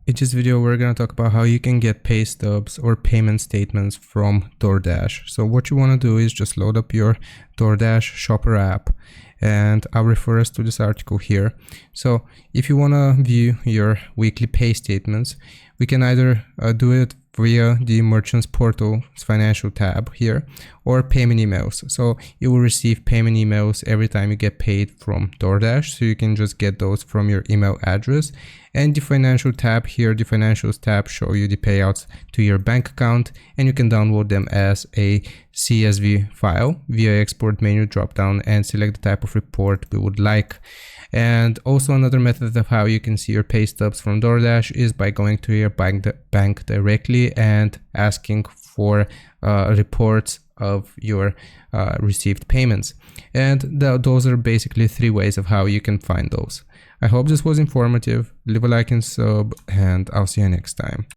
In this video, we're going to talk about how you can get pay stubs or payment statements from Doordash. So what you want to do is just load up your Doordash shopper app, and I'll refer us to this article here. So if you want to view your weekly pay statements, we can either do it via the merchant's portal's financial tab here, or payment emails. So you will receive payment emails every time you get paid from Doordash, so you can just get those from your email address. And the financial tab here, the financials tab, show you the payouts to your bank account, and you can download them as a CSV file via export menu dropdown and select the type of report we would like. And also another method of how you can see your pay stubs from Doordash is by going to your bank directly and asking for reports of your received payments. And those are basically 3 ways of how you can find those. I hope this was informative. Leave a like and sub, and I'll see you next time.